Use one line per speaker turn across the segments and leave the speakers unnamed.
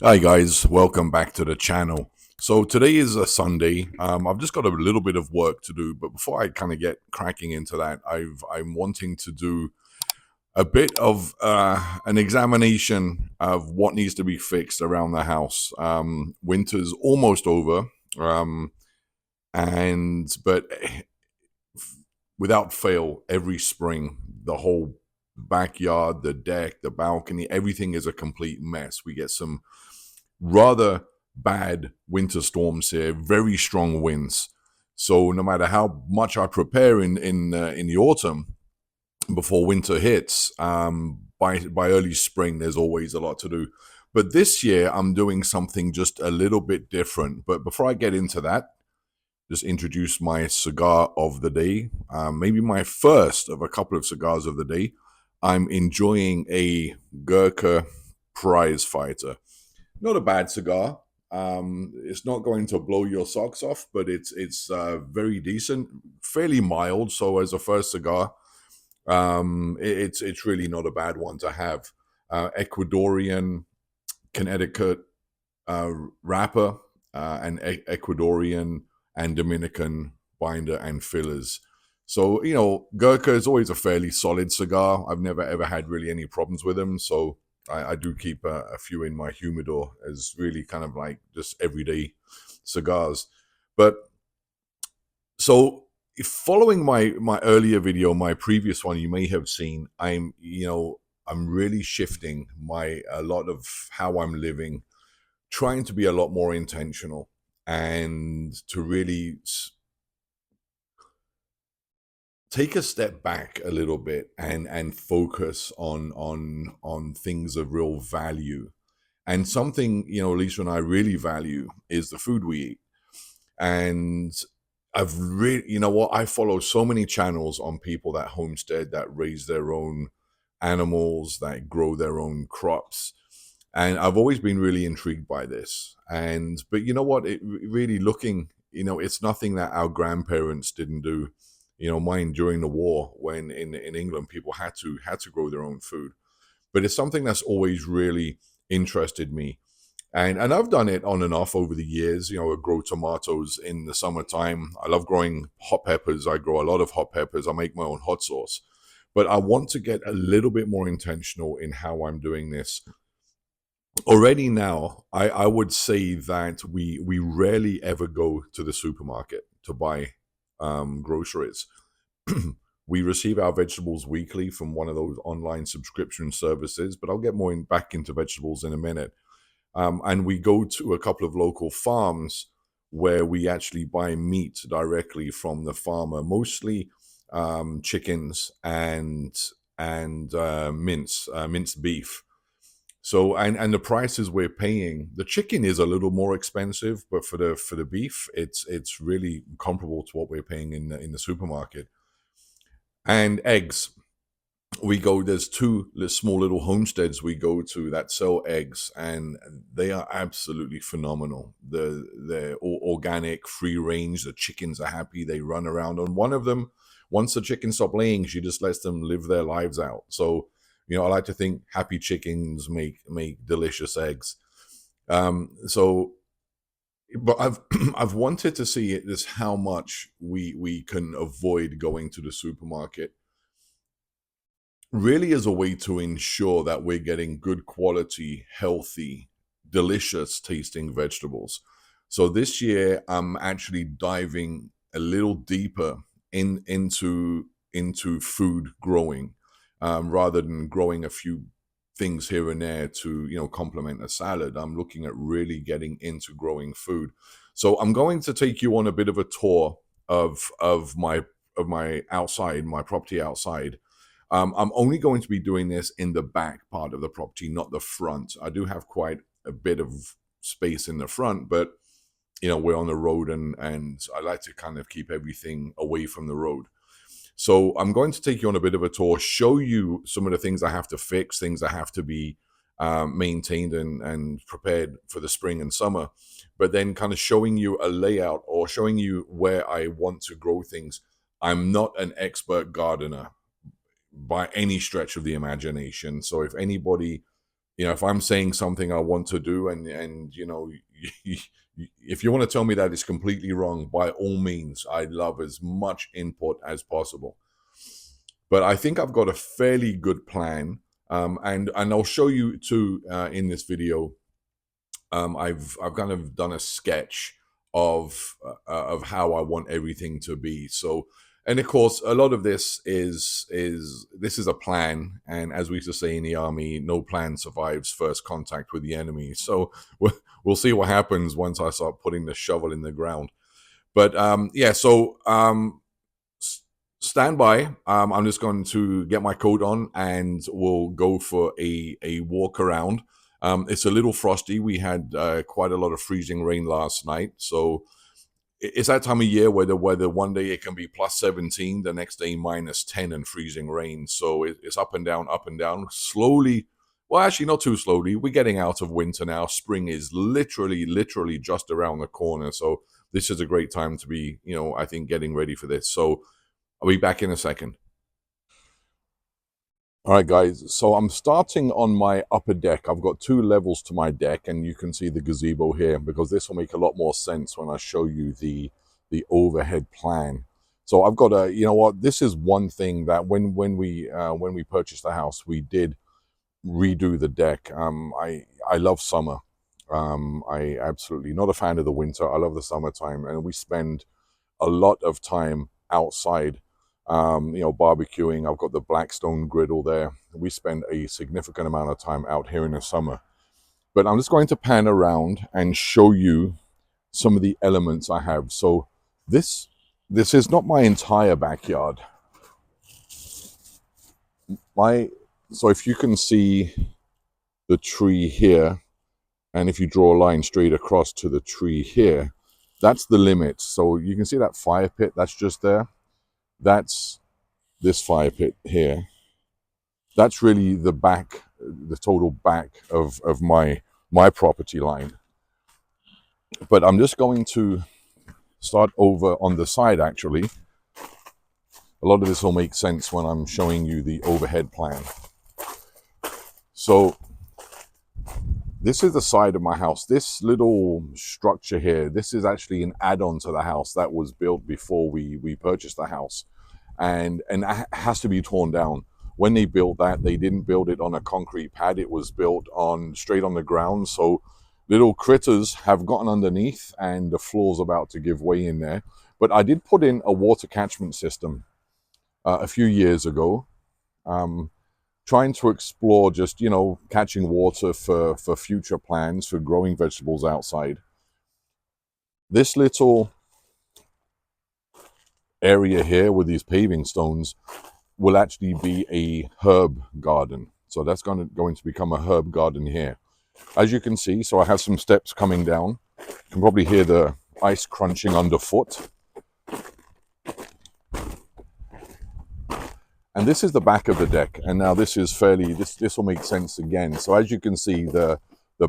Hi guys, welcome back to the channel. So today is a Sunday. I've just got a little bit of work to do, but before I kind of get cracking into that, I'm wanting to do a bit of an examination of what needs to be fixed around the house. Winter's almost over, um, but without fail, every spring, the whole backyard, the deck, the balcony, everything is a complete mess. We get some rather bad winter storms here, very strong winds. So no matter how much I prepare in the autumn before winter hits, by early spring there's always a lot to do. But this year I'm doing something just a little bit different. But before I get into that, just introduce my cigar of the day. Maybe my first of a couple of cigars of the day. I'm enjoying a Gurkha Prize Fighter. Not a bad cigar. It's not going to blow your socks off, but it's very decent, fairly mild. So as a first cigar, it's really not a bad one to have. Ecuadorian, Connecticut uh, wrapper, and Ecuadorian and Dominican binder and fillers. So Gurkha is always a fairly solid cigar. I've never ever had really any problems with them. So I do keep a few in my humidor as really kind of like just everyday cigars. But so following my earlier video, my previous one, you may have seen, I'm really shifting my a lot of how I'm living, trying to be a lot more intentional and to really take a step back a little bit and focus on things of real value. And something, Lisa and I really value is the food we eat. And I've really, you know what, I follow so many channels on people that homestead, that raise their own animals, that grow their own crops. And I've always been really intrigued by this. But you know what, really looking, it's nothing that our grandparents didn't do. Mine during the war, when in England people had to grow their own food. But it's something that's always really interested me. And I've done it on and off over the years. I grow tomatoes in the summertime. I love growing hot peppers. I grow a lot of hot peppers. I make my own hot sauce. But I want to get a little bit more intentional in how I'm doing this. Already now, I would say that we rarely ever go to the supermarket to buy groceries. We receive our vegetables weekly from one of those online subscription services, but I'll get more back into vegetables in a minute. And we go to a couple of local farms where we actually buy meat directly from the farmer, mostly chickens and minced beef. So and the prices we're paying, the chicken is a little more expensive, but for the beef, it's really comparable to what we're paying in the supermarket. And eggs, we go, there's two small little homesteads we go to that sell eggs, and they are absolutely phenomenal. They're all organic, free range. The chickens are happy, they run around. On one of them, once the chickens stop laying, she just lets them live their lives out. So I like to think happy chickens make delicious eggs. So but I've I've wanted to see it, this how much we can avoid going to the supermarket, really as a way to ensure that we're getting good quality, healthy, delicious tasting vegetables. So this year, I'm actually diving a little deeper into food growing, rather than growing a few things here and there to complement a salad. I'm looking at really getting into growing food. So I'm going to take you on a bit of a tour of my outside, my property outside. I'm only going to be doing this in the back part of the property, not the front. I do have quite a bit of space in the front, but we're on the road, and I like to kind of keep everything away from the road. So I'm going to take you on a bit of a tour, show you some of the things I have to fix, things that have to be maintained and prepared for the spring and summer, but then kind of showing you a layout or showing you where I want to grow things. I'm not an expert gardener by any stretch of the imagination. So if anybody You know, if I'm saying something I want to do, and you know, if you want to tell me that it's completely wrong, by all means, I'd love as much input as possible. But I think I've got a fairly good plan, and I'll show you too in this video. I've kind of done a sketch of how I want everything to be. So, and of course, a lot of this is a plan. And as we used to say in the army, no plan survives first contact with the enemy. So we'll see what happens once I start putting the shovel in the ground. But yeah, so stand by. I'm just going to get my coat on and we'll go for a walk around. It's a little frosty. We had quite a lot of freezing rain last night. So it's that time of year where the weather, one day it can be plus 17, the next day minus 10 and freezing rain. So it's up and down. Slowly, well, actually, not too slowly. We're getting out of winter now. Spring is literally just around the corner. So this is a great time to be, I think, getting ready for this. So I'll be back in a second. All right, guys. So I'm starting on my upper deck. I've got two levels to my deck, and you can see the gazebo here because this will make a lot more sense when I show you the overhead plan. So I've got a, you know what? This is one thing that when we purchased the house, we did redo the deck. I love summer. I absolutely not a fan of the winter. I love the summertime, and we spend a lot of time outside, barbecuing. I've got the Blackstone griddle there. We spend a significant amount of time out here in the summer. But I'm just going to pan around and show you some of the elements I have. So this is not my entire backyard. So if you can see the tree here, and if you draw a line straight across to the tree here, that's the limit. So you can see that fire pit that's just there. That's this fire pit here. That's really the total back of my property line. But I'm just going to start over on the side, actually. A lot of this will make sense when I'm showing you the overhead plan. So this is the side of my house. This little structure here, this is actually an add-on to the house that was built before we purchased the house. And it has to be torn down. When they built that, they didn't build it on a concrete pad. It was built straight on the ground. So little critters have gotten underneath and the floor's about to give way in there. But I did put in a water catchment system a few years ago, trying to explore just, catching water for future plans for growing vegetables outside. This little area here with these paving stones will actually be a herb garden. So that's going to become a herb garden here. As you can see, so I have some steps coming down. You can probably hear the ice crunching underfoot. And this is the back of the deck. And now this is this will make sense again. So as you can see, the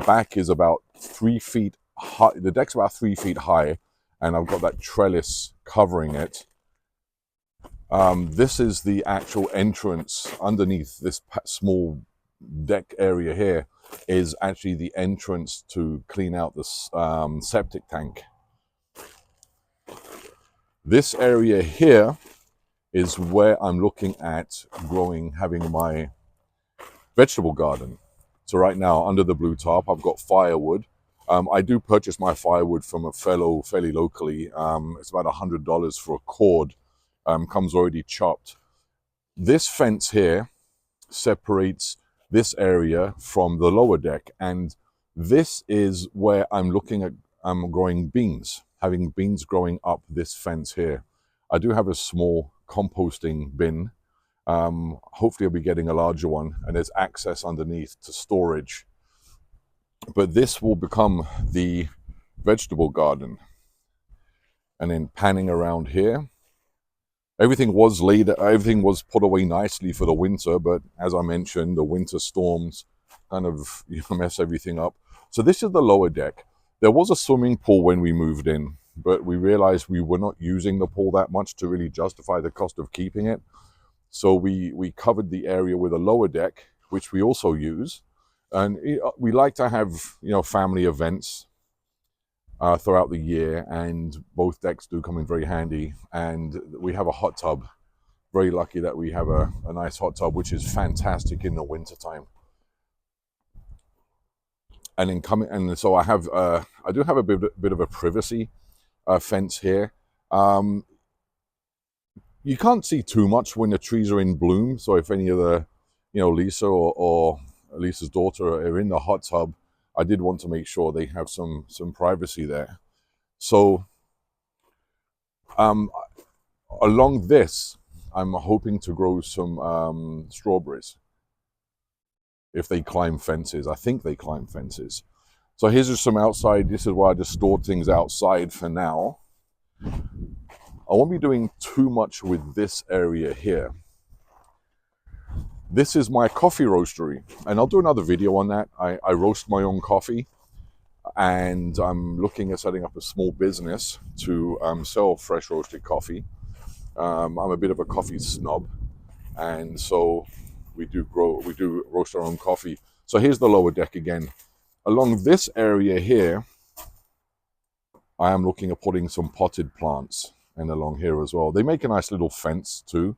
back is about 3 feet high. The deck's about 3 feet high, and I've got that trellis covering it. This is the actual entrance. Underneath this small deck area here is actually the entrance to clean out the septic tank. This area here is where I'm looking at having my vegetable garden. So right now, under the blue tarp, I've got firewood. I do purchase my firewood from a fellow fairly locally. It's about $100 for a cord. Comes already chopped. This fence here separates this area from the lower deck, and this is where I'm growing beans, having beans growing up this fence here. I do have a small composting bin. Hopefully I'll be getting a larger one, and there's access underneath to storage. But this will become the vegetable garden. And then panning around here, everything was put away nicely for the winter, but as I mentioned, the winter storms kind of mess everything up. So this is the lower deck. There was a swimming pool when we moved in, but we realized we were not using the pool that much to really justify the cost of keeping it. So we covered the area with a lower deck, which we also use. And we like to have, family events throughout the year, and both decks do come in very handy. And we have a hot tub. Very lucky that we have a nice hot tub, which is fantastic in the winter time. And then so I do have a bit of a privacy fence here. You can't see too much when the trees are in bloom. So if any of the, Lisa or Lisa's daughter are in the hot tub, I did want to make sure they have some privacy there. So along this, I'm hoping to grow some strawberries. If they climb fences, I think they climb fences. So here's just some outside. This is why I just stored things outside for now. I won't be doing too much with this area here. This is my coffee roastery, and I'll do another video on that. I roast my own coffee, and I'm looking at setting up a small business to sell fresh roasted coffee. I'm a bit of a coffee snob, and so we do roast our own coffee. So here's the lower deck again. Along this area here, I am looking at putting some potted plants, and along here as well. They make a nice little fence too.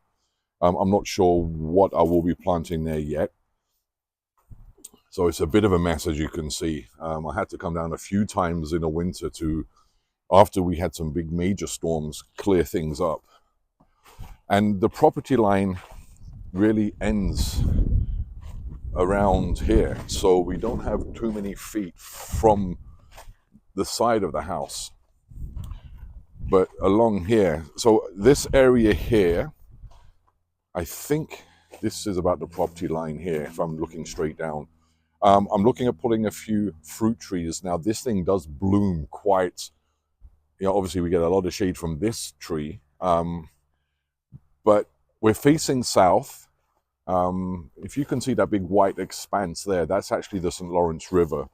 I'm not sure what I will be planting there yet. So it's a bit of a mess, as you can see. I had to come down a few times in the winter after we had some big major storms, clear things up. And the property line really ends around here. So we don't have too many feet from the side of the house. But along here, so this area here, I think this is about the property line here, if I'm looking straight down. I'm looking at putting a few fruit trees. Now, this thing does bloom quite, obviously we get a lot of shade from this tree, but we're facing south. If you can see that big white expanse there, that's actually the St. Lawrence River.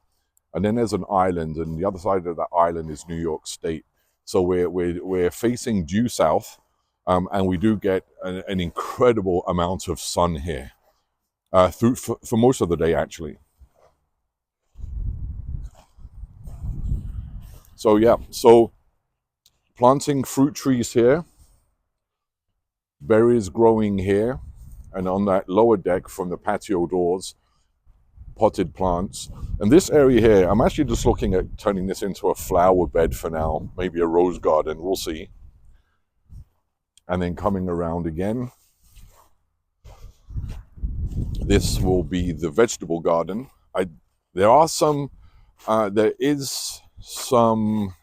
And then there's an island, and the other side of that island is New York State. So we're facing due south. And we do get an incredible amount of sun here for most of the day, actually. So yeah, so planting fruit trees here, berries growing here, and on that lower deck from the patio doors, potted plants. And this area here, I'm actually just looking at turning this into a flower bed for now, maybe a rose garden, we'll see. And then coming around again, this will be the vegetable garden. There is some,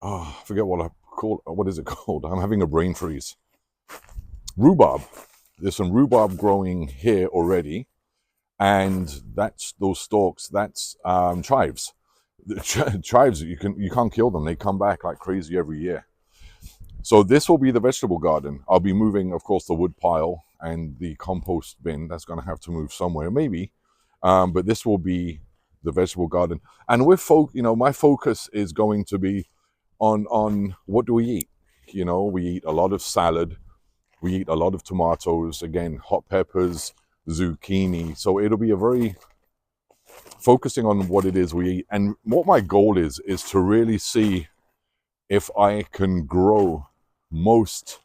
I forget what what is it called? I'm having a brain freeze. Rhubarb. There's some rhubarb growing here already, and that's those stalks. That's chives. The chives, you can't kill them. They come back like crazy every year. So this will be the vegetable garden. I'll be moving, of course, the wood pile and the compost bin. That's going to have to move somewhere, maybe. But this will be the vegetable garden. And my focus is going to be on what do we eat? We eat a lot of salad. We eat a lot of tomatoes. Again, hot peppers, zucchini. So it'll be a very focusing on what it is we eat. And what my goal is to really see if I can grow most,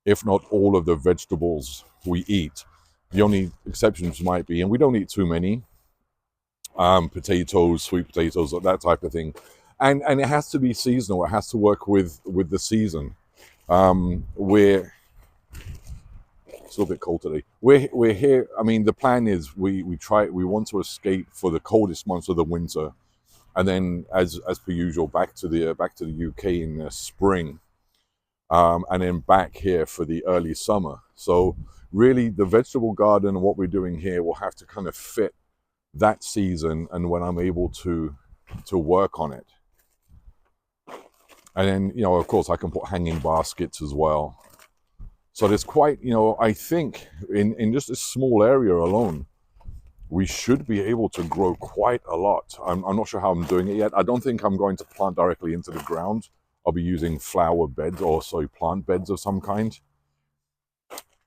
if not all, of the vegetables we eat. The only exceptions might be, and we don't eat too many, potatoes, sweet potatoes, that type of thing. And it has to be seasonal. It has to work with the season. It's a little bit cold today. We're here. I mean, the plan is we want to escape for the coldest months of the winter, and then as per usual back to the UK in the spring. And then back here for the early summer. So really the vegetable garden and what we're doing here will have to kind of fit that season and when I'm able to work on it. And then, of course I can put hanging baskets as well. So there's quite, I think in just a small area alone, we should be able to grow quite a lot. I'm not sure how I'm doing it yet. I don't think I'm going to plant directly into the ground. I'll be using plant beds of some kind.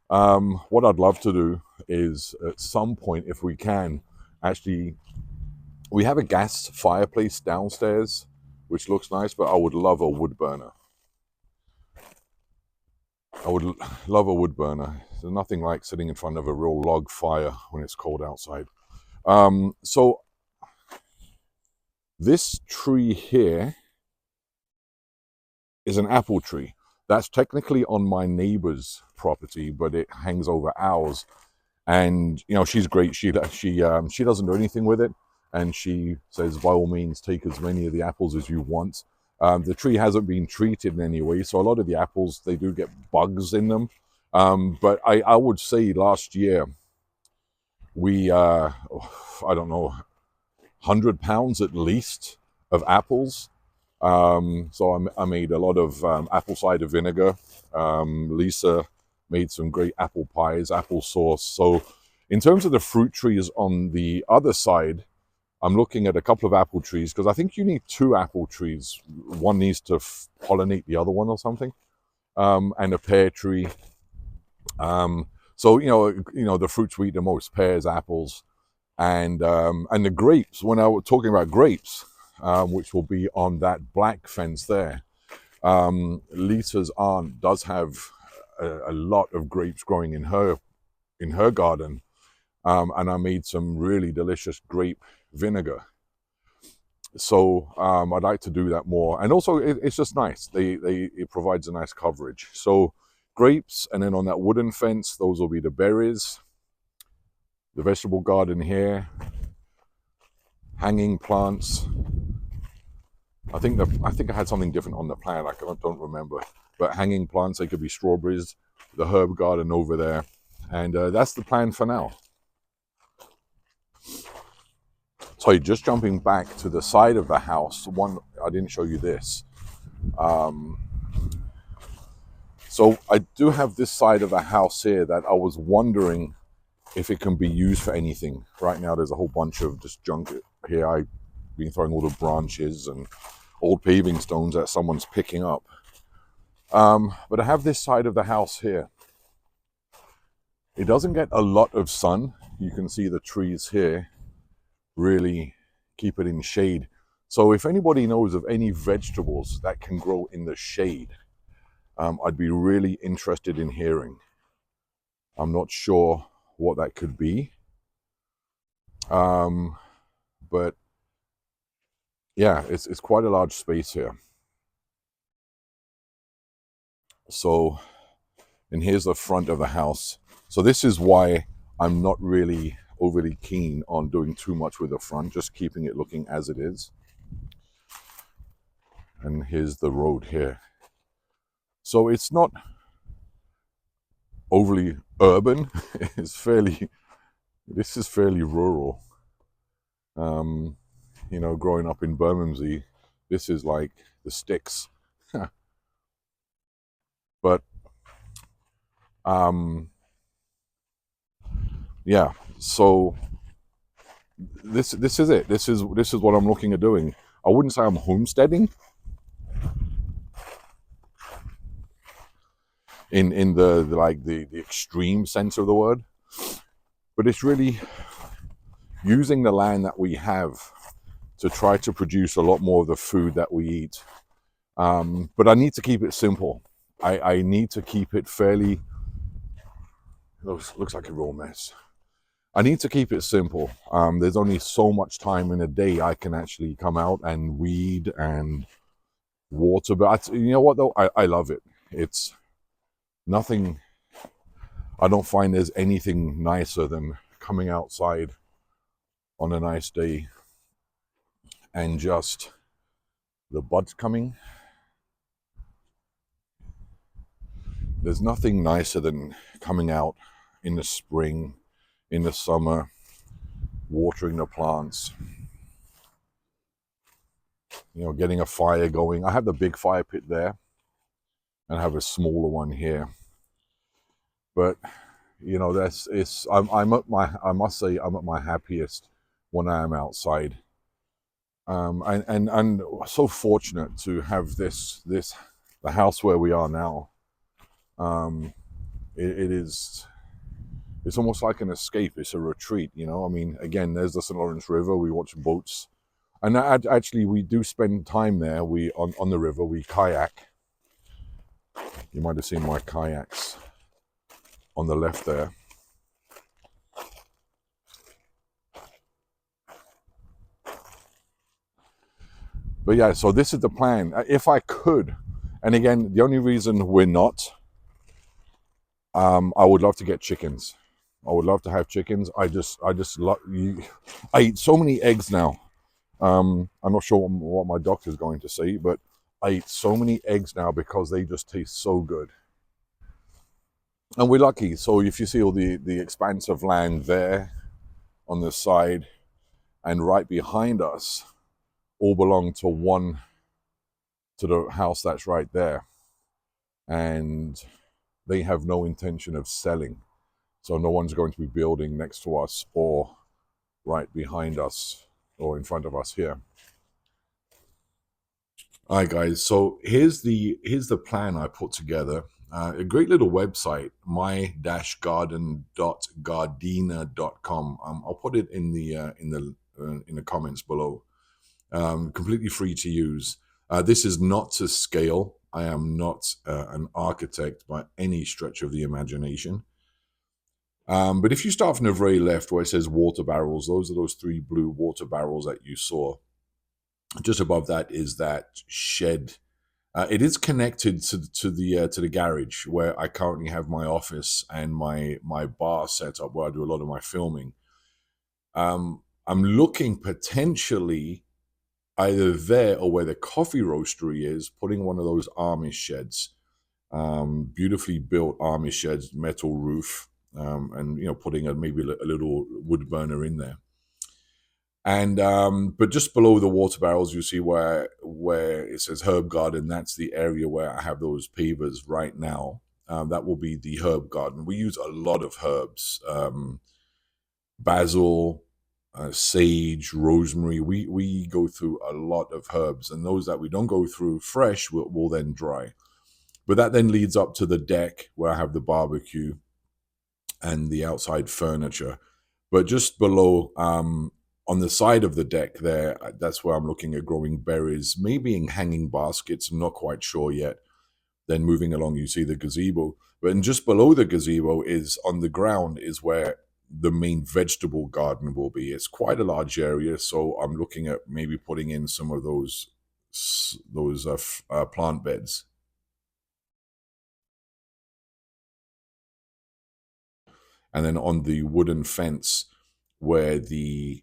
What I'd love to do is at some point, if we can, Actually, we have a gas fireplace downstairs, which looks nice, but I would love a wood burner. I would love a wood burner. There's nothing like sitting in front of a real log fire when it's cold outside. So this tree here is an apple tree. That's technically on my neighbor's property, but it hangs over ours. And you know, she's great. She doesn't do anything with it, and she says, by all means, take as many of the apples as you want. The tree hasn't been treated in any way, so a lot of the apples, they do get bugs in them. But I would say last year we I don't know, 100 pounds at least of apples. So I made a lot of apple cider vinegar. Lisa made some great apple pies, apple sauce. So in terms of the fruit trees on the other side, I'm looking at a couple of apple trees because I think you need 2 apple trees. One needs to pollinate the other one or something, and a pear tree. So you know the fruits we eat the most: pears, apples, and the grapes. When I was talking about grapes, which will be on that black fence there, Lisa's aunt does have a lot of grapes growing in her garden, and I made some really delicious grape vinegar. So I'd like to do that more, and also it's just nice. It provides a nice coverage. So grapes, and then on that wooden fence, those will be the berries. The vegetable garden here, hanging plants. I think I had something different on the plan. I don't remember, but hanging plants. They could be strawberries. The herb garden over there, and that's the plan for now. So just jumping back to the side of the house. One, I didn't show you this. So I do have this side of the house here that I was wondering if it can be used for anything. Right now, there's a whole bunch of just junk here. I've been throwing all the branches and old paving stones that someone's picking up. But I have this side of the house here. It doesn't get a lot of sun. You can see the trees here really keep it in shade. So if anybody knows of any vegetables that can grow in the shade, I'd be really interested in hearing. I'm not sure what that could be. But yeah, it's quite a large space here. So, and here's the front of the house. So this is why I'm not really overly keen on doing too much with the front, just keeping it looking as it is. And here's the road here. So it's not overly urban. This is fairly rural. You know, growing up in Bermondsey, this is like the sticks. But yeah, so this is it. This is what I'm looking at doing. I wouldn't say I'm homesteading in the extreme sense of the word, but it's really using the land that we have to try to produce a lot more of the food that we eat. But I need to keep it simple. I need to keep it fairly. Looks like a real mess. I need to keep it simple. There's only so much time in a day I can actually come out and weed and water. But you know what though? I love it. It's nothing. I don't find there's anything nicer than coming outside on a nice day and just the buds coming. There's nothing nicer than coming out in the spring, in the summer, watering the plants, you know, getting a fire going. I have the big fire pit there and I have a smaller one here. But you know, I'm at my, I must say I'm at my happiest when I am outside. And so fortunate to have the house where we are now. It is it's almost like an escape. It's a retreat, you know. I mean, again, there's the St. Lawrence River. We watch boats, and actually, we do spend time there. We on the river. We kayak. You might have seen my kayaks on the left there. But yeah, so this is the plan. If I could, and again, the only reason we're not, I would love to get chickens. I would love to have chickens. I just love. I eat so many eggs now. I'm not sure what my doctor's going to say, but I eat so many eggs now because they just taste so good. And we're lucky. So if you see all the expanse of land there on the side and right behind us, all belong to the house that's right there. And they have no intention of selling. So no one's going to be building next to us or right behind us or in front of us here. All right, guys. So here's the plan I put together. A great little website, my-garden.gardena.com. I'll put it in the comments below. Completely free to use. This is not to scale. I am not an architect by any stretch of the imagination. But if you start from the very left where it says water barrels, those are those 3 blue water barrels that you saw. Just above that is that shed. It is connected to the garage where I currently have my office and my bar set up where I do a lot of my filming. I'm looking potentially either there or where the coffee roastery is, putting one of those Amish sheds, beautifully built Amish sheds, metal roof, and putting maybe a little wood burner in there. And but just below the water barrels, you see where it says herb garden. That's the area where I have those pavers right now. That will be the herb garden. We use a lot of herbs, basil, sage, rosemary. We go through a lot of herbs, and those that we don't go through fresh will then dry. But that then leads up to the deck where I have the barbecue and the outside furniture. But just below, on the side of the deck there, that's where I'm looking at growing berries, maybe in hanging baskets. I'm not quite sure yet. Then moving along, you see the gazebo. But just below the gazebo is on the ground is where the main vegetable garden will be. It's quite a large area, so I'm looking at maybe putting in some of those plant beds. And then on the wooden fence where the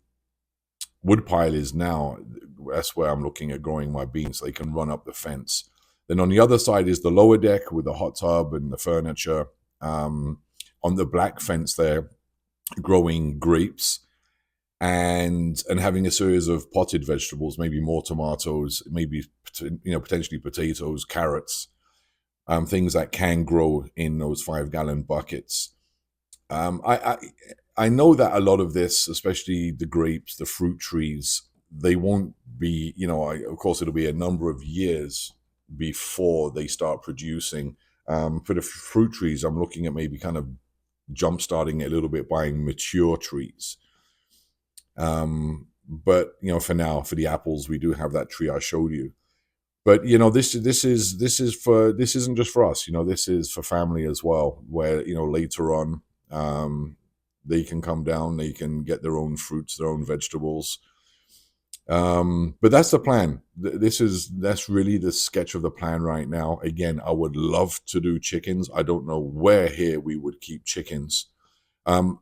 wood pile is now, that's where I'm looking at growing my beans so they can run up the fence. Then on the other side is the lower deck with the hot tub and the furniture. On the black fence there, growing grapes and having a series of potted vegetables, maybe more tomatoes, maybe potentially potatoes, carrots, things that can grow in those 5-gallon buckets. I know that a lot of this, especially the grapes, the fruit trees, they won't be, of course, it'll be a number of years before they start producing. For the fruit trees, I'm looking at maybe kind of jump-starting it a little bit, buying mature trees. But for now, for the apples, we do have that tree I showed you. But this isn't just for us. This is for family as well. Where later on, they can come down, they can get their own fruits, their own vegetables. But that's the plan. That's really the sketch of the plan right now. Again, I would love to do chickens. I don't know where here we would keep chickens. We're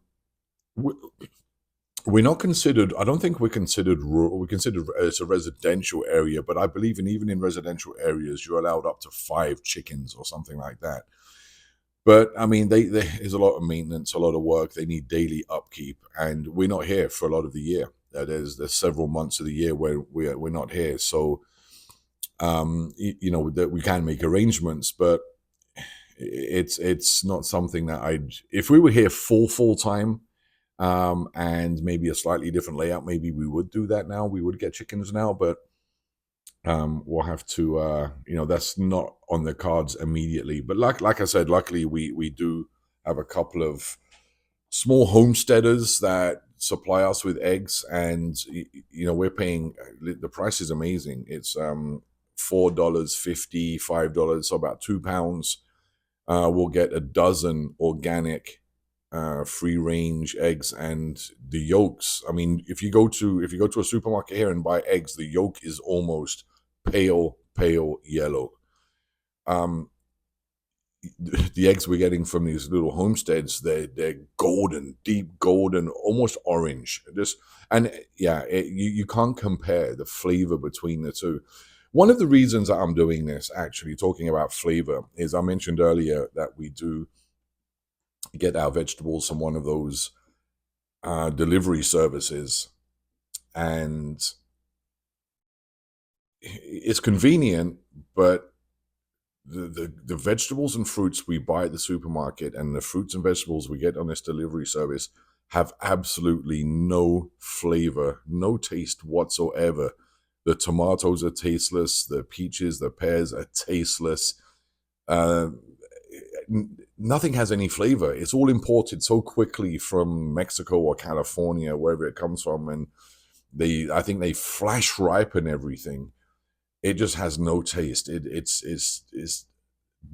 not considered. I don't think we're considered rural. We're considered as a residential area, but I believe even in residential areas, you're allowed up to 5 chickens or something like that. But I mean, there's a lot of maintenance, a lot of work. They need daily upkeep, and we're not here for a lot of the year. There's several months of the year where we're not here. So, that we can make arrangements, but it's not something that I'd. If we were here full time, and maybe a slightly different layout, maybe we would do that now. We would get chickens now, but we'll have to that's not on the cards immediately. But like I said, luckily we do have a couple of small homesteaders that supply us with eggs, and we're paying, the price is amazing. It's $4.50, $5, so about £2. We'll get a dozen organic free range eggs, and the yolks. I mean, if you go to a supermarket here and buy eggs, the yolk is almost pale yellow. Um, the eggs we're getting from these little homesteads, they're golden, deep golden, almost orange. Just and yeah, you can't compare the flavor between the two. One of the reasons that I'm doing this, actually talking about flavor, is I mentioned earlier that we do get our vegetables from one of those delivery services, and it's convenient, but the vegetables and fruits we buy at the supermarket and the fruits and vegetables we get on this delivery service have absolutely no flavor, no taste whatsoever. The tomatoes are tasteless, the peaches, the pears are tasteless. Uh, Nothing has any flavor. It's all imported so quickly from Mexico or California, wherever it comes from, and I think they flash ripen everything. It just has no taste. It's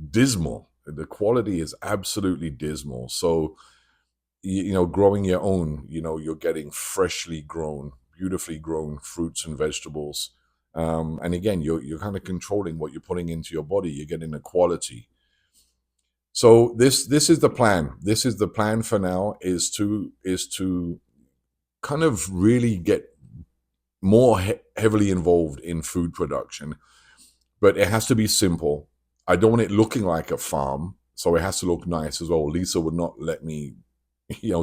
dismal. The quality is absolutely dismal. So, growing your own, you're getting freshly grown, beautifully grown fruits and vegetables. And again, you're kind of controlling what you're putting into your body. You're getting the quality. So this is the plan. This is the plan for now, is to kind of really get more heavily involved in food production, but it has to be simple. I don't want it looking like a farm, so it has to look nice as well. Lisa would not let me,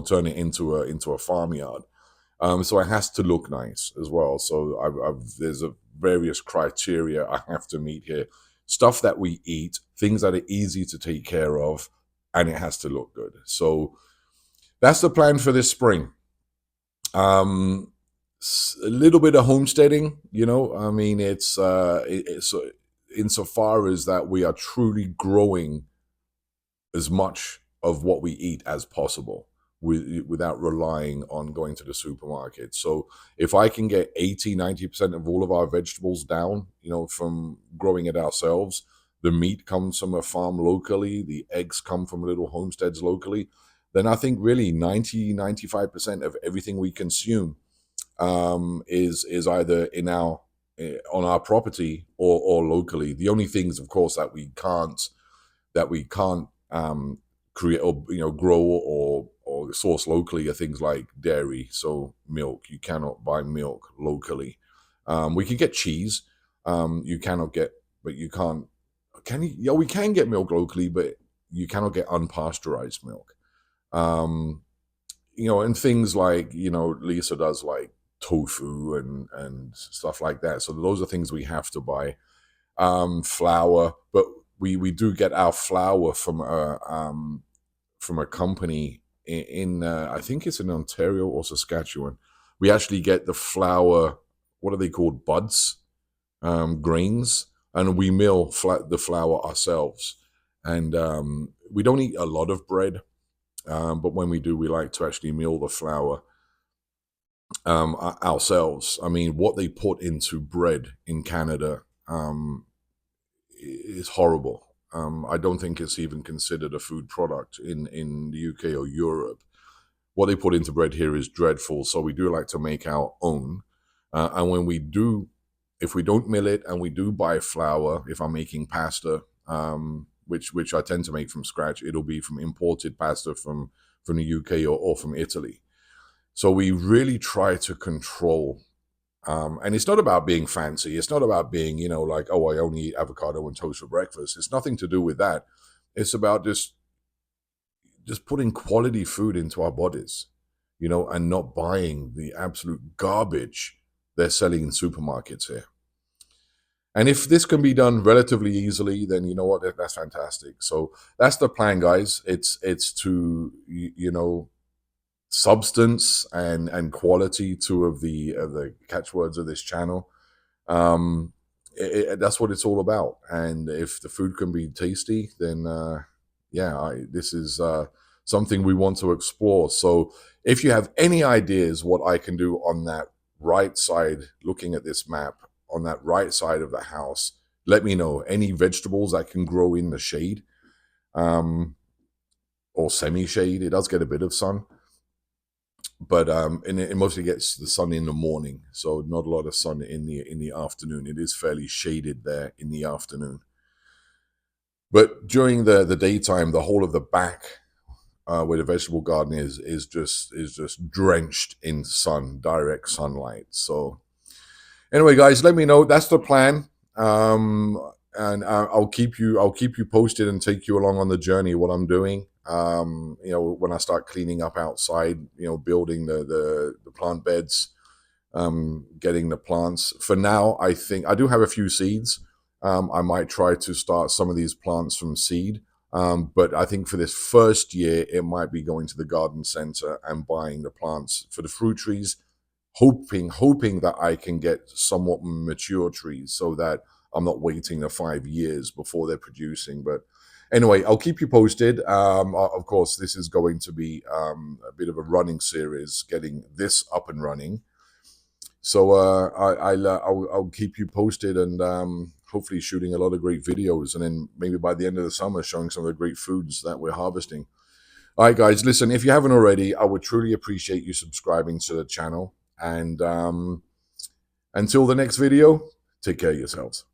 turn it into a farmyard. So it has to look nice as well. So there's a various criteria I have to meet here. Stuff that we eat, things that are easy to take care of, and it has to look good. So that's the plan for this spring. Um, a little bit of homesteading, I mean, it's insofar as that we are truly growing as much of what we eat as possible without relying on going to the supermarket. So if I can get 80-90% of all of our vegetables down, from growing it ourselves, the meat comes from a farm locally, the eggs come from little homesteads locally, then I think really 90-95% of everything we consume is either on our property or locally. The only things, of course, that we can't create or grow or source locally are things like dairy. So milk, you cannot buy milk locally. We can get cheese. You cannot get, but you can't. Can you? Yeah, we can get milk locally, but you cannot get unpasteurized milk. Um, and things like, Lisa does like tofu and stuff like that. So those are things we have to buy. Flour, but we do get our flour from a company in I think it's in Ontario or Saskatchewan. We actually get the flour. What are they called? Buds, grains, and we mill the flour ourselves. And we don't eat a lot of bread, but when we do, we like to actually mill the flour ourselves. I mean, what they put into bread in Canada is horrible. I don't think it's even considered a food product in the UK or Europe. What they put into bread here is dreadful. So we do like to make our own. And when we do, if we don't mill it and we do buy flour, if I'm making pasta, which I tend to make from scratch, it'll be from imported pasta from the UK or from Italy. So we really try to control. And it's not about being fancy. It's not about being, like, oh, I only eat avocado and toast for breakfast. It's nothing to do with that. It's about just putting quality food into our bodies, and not buying the absolute garbage they're selling in supermarkets here. And if this can be done relatively easily, then you know what, that's fantastic. So that's the plan, guys. It's to substance and quality, two of the catchwords of this channel. That's what it's all about. And if the food can be tasty, then yeah, this is something we want to explore. So if you have any ideas what I can do on that right side, looking at this map, on that right side of the house, let me know. Any vegetables that can grow in the shade, or semi-shade. It does get a bit of sun, but and it mostly gets the sun in the morning, so not a lot of sun in the afternoon. It is fairly shaded there in the afternoon. But during the daytime, the whole of the back, where the vegetable garden is just drenched in sun, direct sunlight. So anyway, guys, let me know. That's the plan, and I'll keep you posted and take you along on the journey of what I'm doing. You know, when I start cleaning up outside, you know, building the plant beds, getting the plants. For now, I think I do have a few seeds. I might try to start some of these plants from seed. But I think for this first year, it might be going to the garden center and buying the plants for the fruit trees, hoping that I can get somewhat mature trees so that I'm not waiting the 5 years before they're producing. But anyway, I'll keep you posted. Of course, this is going to be a bit of a running series, getting this up and running. So I'll keep you posted, and hopefully shooting a lot of great videos, and then maybe by the end of the summer showing some of the great foods that we're harvesting. All right, guys, listen, if you haven't already, I would truly appreciate you subscribing to the channel. And until the next video, take care of yourselves.